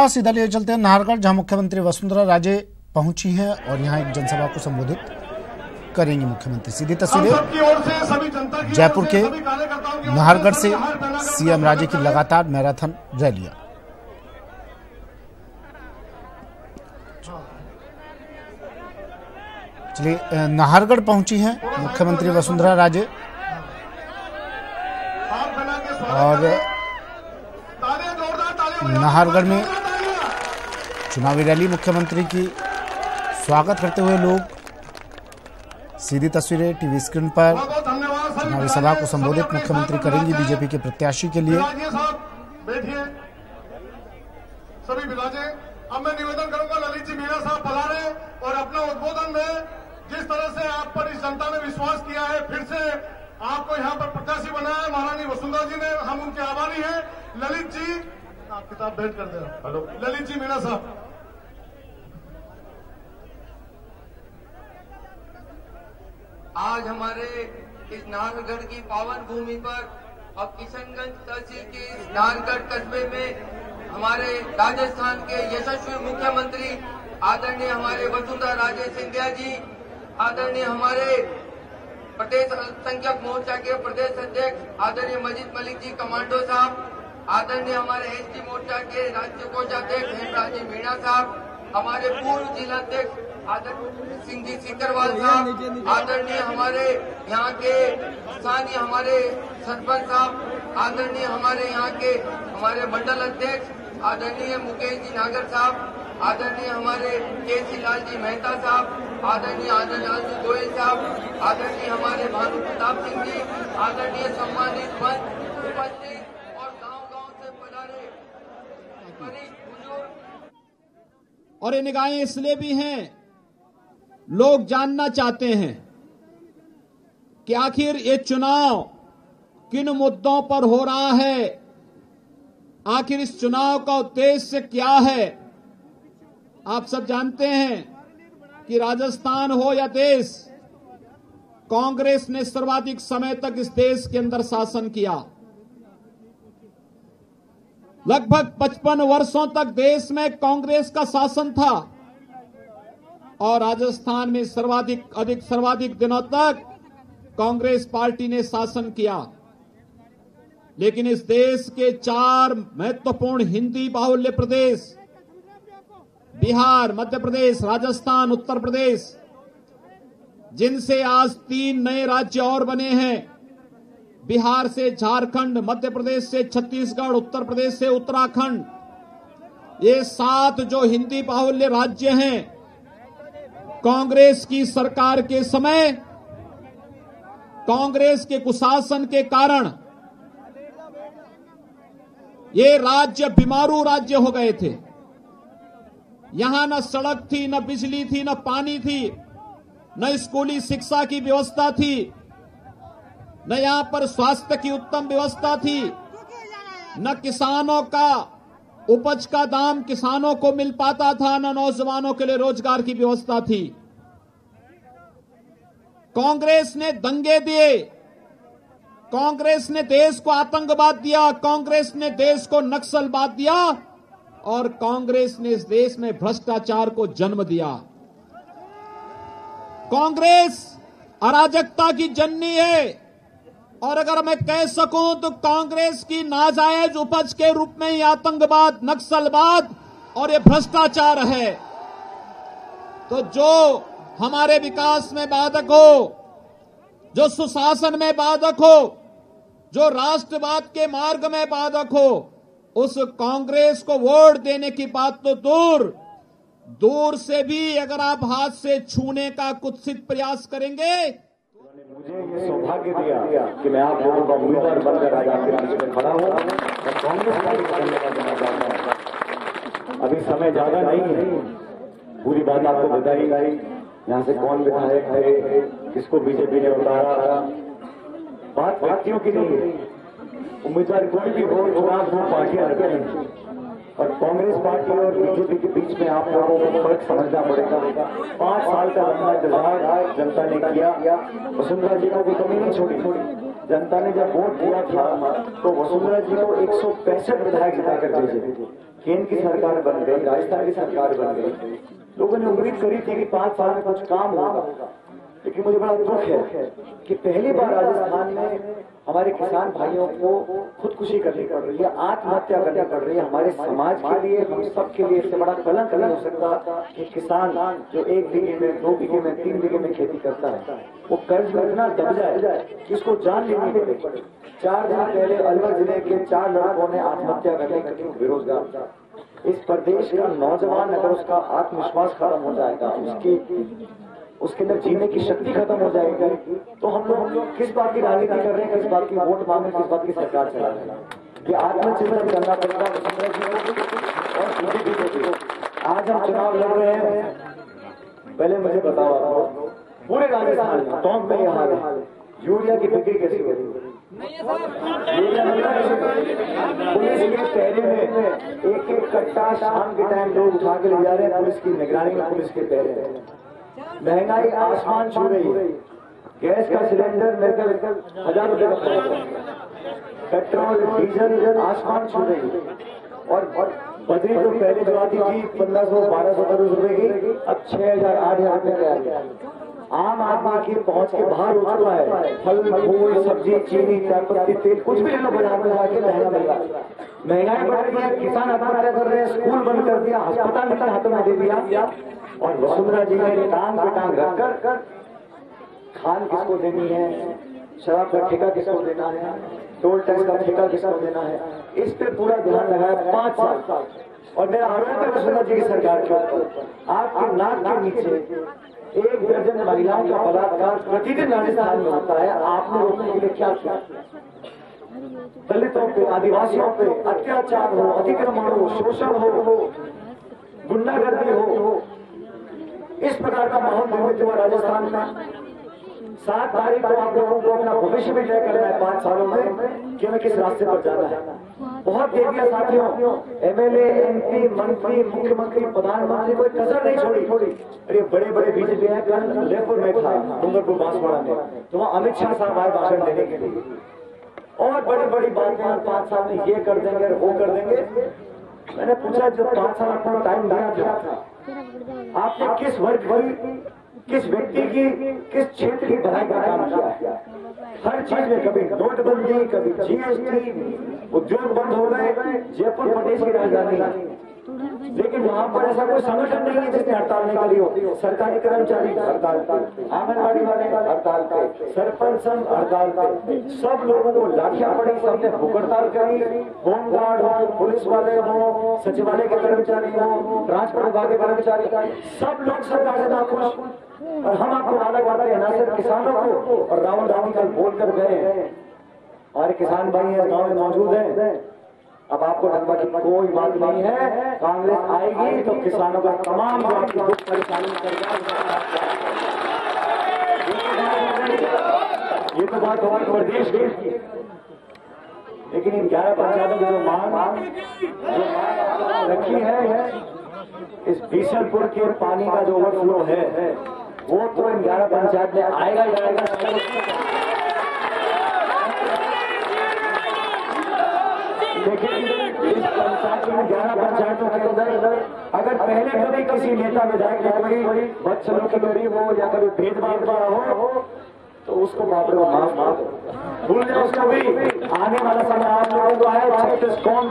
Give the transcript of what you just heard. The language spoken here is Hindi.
सीधा लिए चलते हैं नाहरगढ़, जहां मुख्यमंत्री वसुंधरा राजे पहुंची हैं और यहां एक जनसभा को संबोधित करेंगी मुख्यमंत्री। सीधी तस्वीरें जयपुर के नाहरगढ़ से सीएम राजे की लगातार मैराथन रैलियां। चलिए, नाहरगढ़ पहुंची हैं मुख्यमंत्री वसुंधरा राजे और नाहरगढ़ में चुनावी रैली मुख्यमंत्री की स्वागत करते हुए लोग। सीधी तस्वीरें टीवी स्क्रीन पर चुनावी सभा को संबोधित मुख्यमंत्री करेंगी बीजेपी के प्रत्याशी के लिए। बैठिए सभी विराजे। अब मैं निवेदन करूंगा ललित जी मीणा साहब पधारे और अपना उद्बोधन में जिस तरह से आप पर इस जनता ने विश्वास किया है, फिर से आपको यहाँ पर प्रत्याशी बनाया है महारानी वसुंधरा जी ने, हम उनके आभारी हैं। ललित जी आप किताब भेंट कर दे। हेलो ललित जी मीणा साहब। आज हमारे इस नाहरगढ़ की पावन भूमि पर और किशनगंज तहसील के इस नाहरगढ़ कस्बे में हमारे राजस्थान के यशस्वी मुख्यमंत्री आदरणीय हमारे वसुंधरा राजे सिंधिया जी, आदरणीय हमारे प्रदेश अल्पसंख्यक मोर्चा के प्रदेश अध्यक्ष आदरणीय मजीद मलिक जी कमांडो साहब, आदरणीय हमारे एसटी मोर्चा के राज्य कोषाध्यक्ष हेमराज जी मीणा साहब, हमारे पूर्व जिला अध्यक्ष आदरणीय सिंह जी सीकरवाल साहब, आदरणीय हमारे यहाँ के स्थानीय हमारे सरपंच साहब, आदरणीय हमारे यहाँ के हमारे मंडल अध्यक्ष आदरणीय मुकेश जी नागर साहब, आदरणीय हमारे केसी लाल जी मेहता साहब, आदरणीय आनंदलाल जी गोयल साहब, आदरणीय हमारे भानु प्रताप सिंह जी, आदरणीय सम्मानित मंच उपस्थित और गांव-गांव से पधारे वरिष्ठ बुजुर्ग। और ये निगाहें इसलिए भी हैं, लोग जानना चाहते हैं कि आखिर ये चुनाव किन मुद्दों पर हो रहा है, आखिर इस चुनाव का उद्देश्य क्या है। आप सब जानते हैं कि राजस्थान हो या देश, कांग्रेस ने सर्वाधिक समय तक इस देश के अंदर शासन किया। लगभग 55 वर्षों तक देश में कांग्रेस का शासन था और राजस्थान में सर्वाधिक दिनों तक कांग्रेस पार्टी ने शासन किया। लेकिन इस देश के 4 महत्वपूर्ण हिंदी बाहुल्य प्रदेश, बिहार, मध्य प्रदेश, राजस्थान, उत्तर प्रदेश, जिनसे आज 3 नए राज्य और बने हैं, बिहार से झारखंड, मध्य प्रदेश से छत्तीसगढ़, उत्तर प्रदेश से उत्तराखंड, ये 7 जो हिंदी बाहुल्य राज्य हैं, कांग्रेस की सरकार के समय कांग्रेस के कुशासन के कारण ये राज्य बीमारू राज्य हो गए थे। यहां न सड़क थी, न बिजली थी, न पानी थी, न स्कूली शिक्षा की व्यवस्था थी, न यहां पर स्वास्थ्य की उत्तम व्यवस्था थी, न किसानों का उपज का दाम किसानों को मिल पाता था, न नौजवानों के लिए रोजगार की व्यवस्था थी। कांग्रेस ने दंगे दिए, कांग्रेस ने देश को आतंकवाद दिया, कांग्रेस ने देश को नक्सलवाद दिया और कांग्रेस ने इस देश में भ्रष्टाचार को जन्म दिया। कांग्रेस अराजकता की जननी है और अगर मैं कह सकूं तो कांग्रेस की नाजायज उपज के रूप में ये आतंकवाद, नक्सलवाद और ये भ्रष्टाचार है। तो जो हमारे विकास में बाधक हो, जो सुशासन में बाधक हो, जो राष्ट्रवाद के मार्ग में बाधक हो, उस कांग्रेस को वोट देने की बात तो दूर से भी अगर आप हाथ से छूने का कुत्सित प्रयास करेंगे। मुझे ये सौभाग्य दिया कि मैं आप लोगों का उम्मीदवार बनकर आज आपके बीच में खड़ा हूं और कांग्रेस पार्टी का धन्यवाद देना चाहता हूं। अभी समय ज्यादा नहीं है, पूरी बात आपको बताई, यहाँ से कौन विधायक है, किसको बीजेपी ने उतारा, बात व्यक्तियों की नहीं है। उम्मीदवार कोई भी हो, चुनाव 2 पार्टियां आगे नहीं और कांग्रेस पार्टी और बीजेपी के बीच में आप लोगों को फर्क समझना पड़ेगा। 5 साल का लंबा इंतजार जनता ने किया, वसुंधरा जी को भी कमी नहीं छोड़ी। जनता ने जब वोट दिया था तो वसुंधरा जी को 165 विधायक जिता कर भेजे। केंद्र की सरकार बन गई, राजस्थान की सरकार बन गई। लोगों ने उम्मीद करी थी कि 5 साल में कुछ काम होगा, लेकिन मुझे बड़ा दुख है कि पहली बार राजस्थान में हमारे किसान भाइयों को खुदकुशी करनी पड़ रही है, आत्महत्या करनी पड़ रही है। हमारे समाज के लिए, हम सब के लिए इससे बड़ा कलंक नहीं हो सकता कि किसान जो 1 बीघे में, 2 बीघे में, 3 बीघे में खेती करता है वो कर्ज में इतना दब जाए कि उसको जान लेनी पड़े। 4 दिन पहले अलवर जिले के 4 लड़कों ने आत्महत्या करने क्योंकि बेरोजगार। इस प्रदेश का नौजवान अगर उसका आत्मविश्वास खत्म हो जाएगा, उसके अंदर जीने की शक्ति खत्म हो जाएगी, तो हम लोग किस बात की राजनीति कर रहे हैं, किस बात की वोट मांगे, किस बात की सरकार चला रहे हैं। ये आत्मचिंतन करना पड़ेगा और बीजेपी को। आज हम चुनाव लड़ रहे हैं, पहले मुझे बताओ आपको पूरे राजस्थान में टॉप में यह हाल है, यूरिया की बिक्री कैसी हो रही है? पुलिस के पहरे में एक कट्टा शाम के टाइम लोग उठा के ले जा रहे हैं, पुलिस की निगरानी में पुलिस के पहरे। महंगाई आसमान छू रही है, गैस का सिलेंडर मेरे को 1000 रुपए का पड़ रहा है, पेट्रोल डीजल आसमान छू रही है। और बजरी तो पहले जो आती थी 1500-1200 रुपए की, अब 6000-8000 रुपए का आ गया। आम आदमी की पहुंच के बाहर हो चुका है। फल फूल सब्जी चीनी चायपत्ती तेल कुछ भी ले लो बाजार में जाके महंगा मिल रहा है। महंगाई बढ़ रही है, किसान आत्महत्या कर रहे हैं, स्कूल बंद कर दिया, अस्पताल निकल हाथों में दे दिया। और वसुंधरा जी ने टांग पे टांग रखकर खान किसको देनी है, शराब का ठेका किसको देना है, टोल टैक्स का ठेका किसको देना है, इस पे पूरा ध्यान लगाया 5 साल। और मेरा आरोप है वसुंधरा जी की सरकार के ऊपर, आपके नाक के नीचे 1 दर्जन महिलाओं का बलात्कार प्रतिदिन राजस्थान में होता है। आपने रोकने के लिए क्या किया? दलितों पे, आदिवासियों पे अत्याचार हो, अतिक्रमण हो, शोषण हो, गुंडागर्दी हो, इस प्रकार का माहौल निर्मित हुआ राजस्थान में। 7 तारीख को आप लोगों को अपना भविष्य भी तय करना है 5 सालों में कि हमें किस रास्ते पर जाना है। बहुत दे दिया साथियों, MLA, MP, मंत्री, मुख्यमंत्री, प्रधानमंत्री कोई कसर नहीं छोड़ी। अरे बड़े बड़े बीजेपी हैं, कल जयपुर में था, डूंगरपुर बांसवाड़ा में, तो वहाँ अमित शाह साहब आए भाषण देने के लिए, और बड़ी बड़ी बातें 5 साल में ये कर देंगे, वो कर देंगे। मैंने पूछा जो 5 साल आपको टाइम दिया था, आपने किस वर्ग की, किस व्यक्ति की, किस क्षेत्र की भलाई का काम किया है? हर चीज में कभी नोटबंदी, कभी GST, उद्योग बंद हो गए। जयपुर प्रदेश की राजधानी है, लेकिन वहां पर ऐसा कोई संगठन नहीं है जिसने हड़ताल नहीं करी हो। सरकारी कर्मचारी हड़ताल पे, आंगनबाड़ी वाले हड़ताल पे, सरपंच संघ हड़ताल पे, सब लोगों को लाठियां पड़ी, सबने भूख हड़ताल करी। होमगार्ड हो, पुलिस वाले हो, सचिवालय के कर्मचारी हो, ट्रांसपोर्ट विभाग के कर्मचारी, सब लोग सरकार से नाखुश। और हम आपको वादा करते हैं ना सिर्फ किसानों को, और राहुल गांधी कल बोलकर गए, हमारे किसान भाई हैं गाँव में मौजूद हैं, अब आपको डरने की कोई बात नहीं है। कांग्रेस आएगी तो किसानों का तमाम जो आपकी दुख परेशानी ये तो बात हमारे प्रदेश की, लेकिन इन 11 पंचायतों की जो मांग रखी है, इस बीसलपुर के पानी का जो ओवरफ्लो है वो तो इन 11 पंचायत में आएगा ही आएगा। लेकिन इस पंचायत में 11 पंचायतों के अंदर अगर पहले कभी किसी नेता विधायक ने कोई बच्चों की गरीब हो या कभी भेदभाव का हो तो उसको बाप रे माफ भूल जाए उसको भी। आने वाला समय आप लोगों को है, कौन